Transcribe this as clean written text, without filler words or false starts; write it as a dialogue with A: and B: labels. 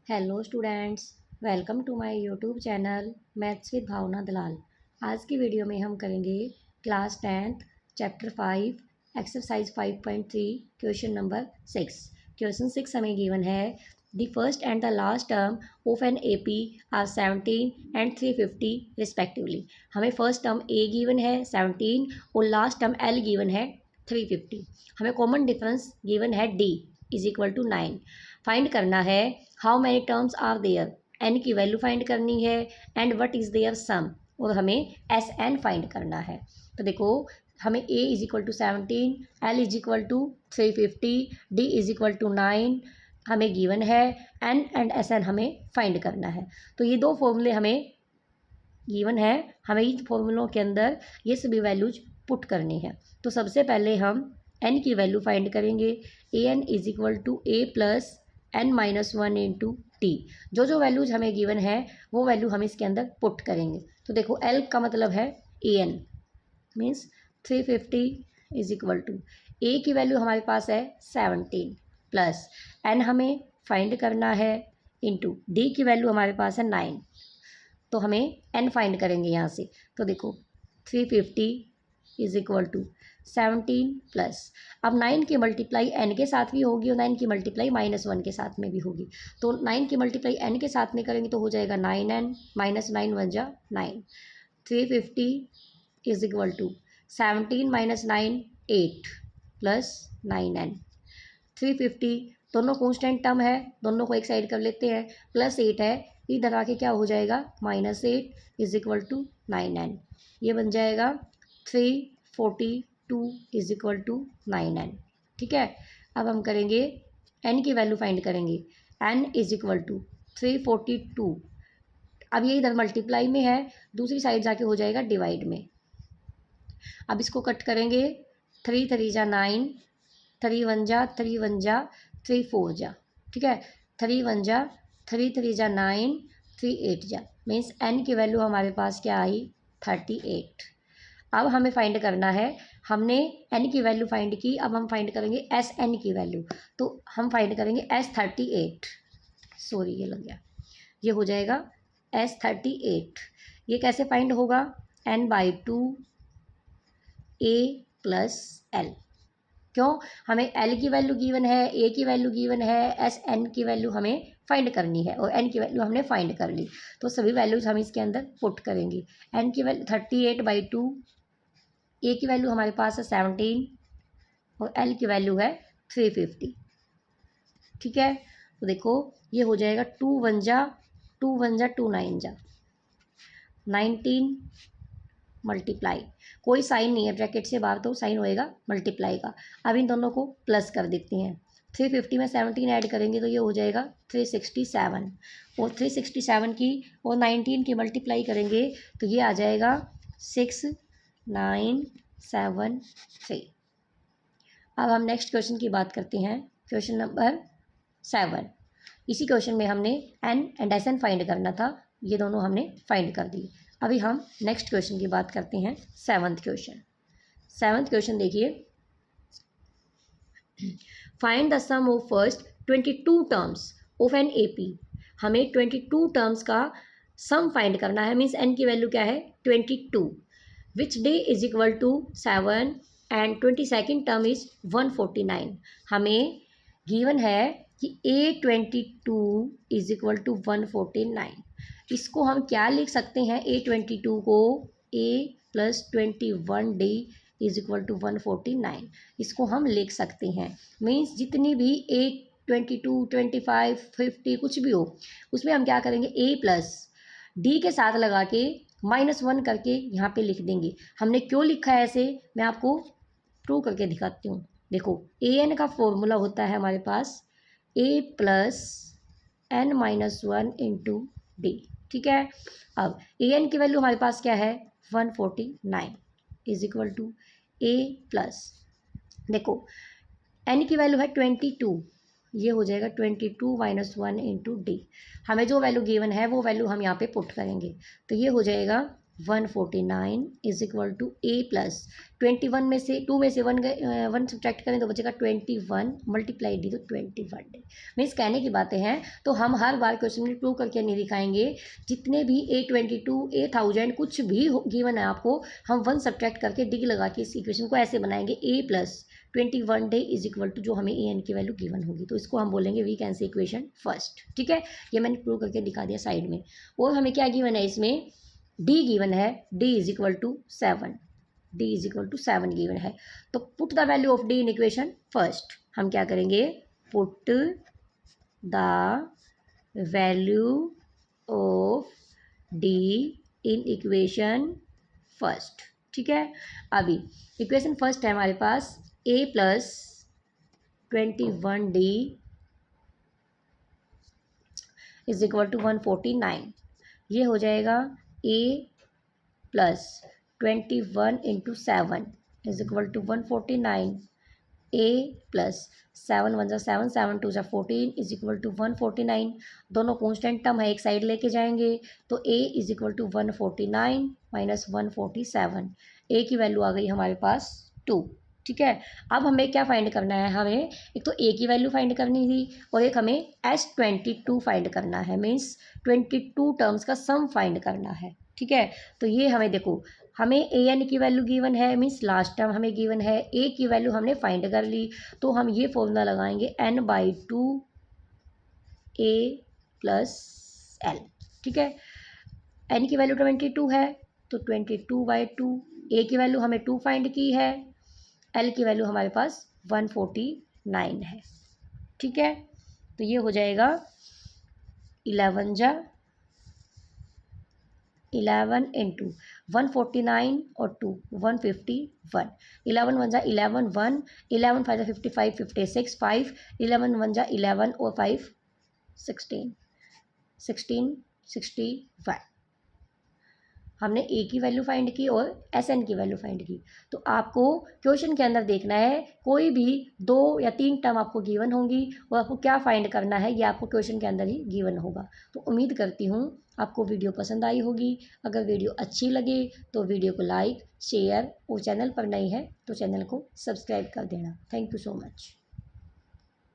A: Hello students, welcome to my YouTube channel maths with Bhavna Dalal. आज की video में हम करेंगे class 10th chapter 5 exercise 5.3 question number 6। Question 6 हमें गिवन है the first and the last term of an AP are 17 and 350 respectively. हमें first term A given है 17 और लास्ट टर्म एल गिवन है 350। हमें कॉमन डिफरेंस गिवन है D is equal to 9। Find करना है how many terms are there, n की value find करनी है and what is their sum, और हमें एस एन फाइंड करना है। तो देखो हमें A is equal to 17, L is equal to 350, D is equal to 9 हमें गिवन है, एन एंड एस एन हमें फाइंड करना है। तो ये दो फॉर्मूले हमें गिवन है, हमें इन फॉर्मूलों के अंदर ये सभी वैल्यूज पुट करनी है। तो सबसे पहले हम एन की वैल्यू फाइंड करेंगे। A N is equal to A plus N minus one into T. जो जो वैल्यूज हमें गिवन है वो वैल्यू हम इसके अंदर पुट करेंगे। तो देखो एल का मतलब है A N means 350 is equal to A की वैल्यू हमारे पास है 17 प्लस एन हमें फाइंड करना है इंटू डी की वैल्यू हमारे पास है 9। तो हमें एन फाइंड करेंगे यहाँ से। तो देखो 350 इज इक्वल टू 17 प्लस, अब 9 की मल्टीप्लाई एन के साथ भी होगी और 9 की मल्टीप्लाई -1 के साथ में भी होगी। तो 9 की मल्टीप्लाई एन के साथ में करेंगे तो हो जाएगा 9n माइनस 9 वन जा 9। 350 is equal to 17 minus 9 8 plus 9n। 350 दोनों कॉन्स्टेंट टर्म है, दोनों को एक साइड कर लेते हैं, प्लस 8 है इधर आके क्या हो जाएगा -8 इज इक्वल टू 9n। ये बन जाएगा 342 इज इक्वल टू 9n। ठीक है, अब हम करेंगे n की वैल्यू फाइंड करेंगे। n इज इक्वल टू 342, अब ये इधर मल्टीप्लाई में है, दूसरी साइड जाके हो जाएगा डिवाइड में। अब इसको कट करेंगे, 3 3 जा 9, 3 1 जा 3 1 जा 3 4 जा, ठीक है, 3 1 जा 3 3 जा 9, 3 8 जा, मीन्स n की वैल्यू हमारे पास क्या आई 38। अब हमें फाइंड करना है, हमने n की वैल्यू फाइंड की, अब हम फाइंड करेंगे एस एन की वैल्यू। तो हम फाइंड करेंगे S38, सॉरी ये लग गया, ये हो जाएगा S38। ये कैसे फाइंड होगा, n/2 a प्लस एल। क्यों, हमें एल की वैल्यू गिवन है, ए की वैल्यू गिवन है, एस एन की वैल्यू हमें फाइंड करनी है और एन की वैल्यू हमने फाइंड कर ली। तो सभी वैल्यूज हम इसके अंदर पुट करेंगे। एन की वैल्यू 38/2, ए की वैल्यू हमारे पास है 17 और एल की वैल्यू है 350। ठीक है, तो देखो ये हो जाएगा 2 1 जा 2 1 जा 2 9 जा 19 मल्टीप्लाई, कोई साइन नहीं है ब्रैकेट से बाहर, तो साइन होएगा मल्टीप्लाई का। अब इन दोनों को प्लस कर देते हैं, 350 में 17 ऐड करेंगे तो ये हो जाएगा 367, और 367 की और 19 की मल्टीप्लाई करेंगे तो ये आ जाएगा 6973। अब हम नेक्स्ट क्वेश्चन की बात करते हैं, क्वेश्चन नंबर 7। इसी क्वेश्चन में हमने n and S n find करना था, ये दोनों हमने फाइंड कर दिए। अभी हम नेक्स्ट क्वेश्चन की बात करते हैं, 7th क्वेश्चन। 7th क्वेश्चन देखिए, find the sum of first 22 terms of an AP. हमें 22 टर्म्स का सम फाइंड करना है, मीन्स एन की वैल्यू क्या है 22, which d is equal to 7 and 22nd term is 149। हमें गिवन है कि A22 इज इक्वल टू 149। इसको हम क्या लिख सकते हैं, A22 को A plus 21D is equal to 149, इसको हम लिख सकते हैं। मीन्स जितनी भी A22 25 50 कुछ भी हो, उसमें हम क्या करेंगे A प्लस D के साथ लगा के -1 करके यहाँ पे लिख देंगे। हमने क्यों लिखा है ऐसे, मैं आपको प्रूव करके दिखाती हूँ। देखो AN का फॉर्मूला होता है हमारे पास A plus n minus 1 into D. ठीक है, अब AN की वैल्यू हमारे पास क्या है 149 is equal to A plus, देखो n की वैल्यू है 22, ये हो जाएगा 22 माइनस 1 इंटू डी। हमें जो वैल्यू गिवन है वो वैल्यू हम यहाँ पे पुट करेंगे, तो ये हो जाएगा 149 is equal to A plus 21 में से 2 में से 1 सब्ट्रैक्ट करें तो बचेगा 21 मल्टीप्लाई डी तो 21 डे। मीन्स कहने की बातें हैं तो हम हर बार क्वेश्चन में प्रूव करके नहीं दिखाएंगे। जितने भी A22 A1000 कुछ भी गिवन है आपको, हम 1 सब्ट्रैक्ट करके डी लगा के इस इक्वेशन को ऐसे बनाएंगे A plus 21 D is equal to जो हमें ए एन की वैल्यू गिवन होगी, तो इसको हम बोलेंगे we can see equation first. ठीक है, ये मैंने प्रूव करके दिखा दिया साइड में। और हमें क्या गिवन है, इसमें डी गिवन है, D is equal to 7, D is equal to 7 given है। तो put the value of D in equation first. हम क्या करेंगे, put the value of D in equation first. ठीक है, अभी इक्वेशन फर्स्ट है हमारे पास A plus 21 D is equal to 149। ये हो जाएगा A plus 21 into 7 is equal to 149। A plus 7 1 जा 7 7 2 जा 14 इज इक्वल टू 149। दोनों कॉन्स्टेंट टर्म है, एक साइड लेके जाएंगे तो ए इज इक्वल टू 149 माइनस 147। ए की वैल्यू आ गई हमारे पास 2। ठीक है, अब हमें क्या फाइंड करना है, हमें एक तो ए की वैल्यू फाइंड करनी थी और एक हमें S22 फाइंड करना है। मीन्स 22 टर्म्स का सम फाइंड करना है। ठीक है, तो ये हमें देखो, हमें ए एन की वैल्यू गिवन है, मीन्स लास्ट टर्म हमें गिवन है, ए की वैल्यू हमने फाइंड कर ली, तो हम ये फॉर्मूला लगाएंगे n/2 ए प्लस एल। ठीक है, एन की वैल्यू 22 है तो 22/2, ए की वैल्यू हमें 2 फाइंड की है, एल की वैल्यू हमारे पास 149 है। ठीक है, तो ये हो जाएगा 11 इंटू 149 और 2 151। 11 1 जा 11 1, 11 5 जा 55 56 5, 11 1 जा 11 और 5 16 16 61। हमने ए की वैल्यू फाइंड की और एस एन की वैल्यू फाइंड की। तो आपको क्वेश्चन के अंदर देखना है, कोई भी 2 या 3 टर्म आपको गिवन होंगी और आपको क्या फाइंड करना है ये आपको क्वेश्चन के अंदर ही गिवन होगा। तो उम्मीद करती हूँ आपको वीडियो पसंद आई होगी। अगर वीडियो अच्छी लगे तो वीडियो को लाइक शेयर और चैनल पर नई है तो चैनल को सब्सक्राइब कर देना। Thank you so much.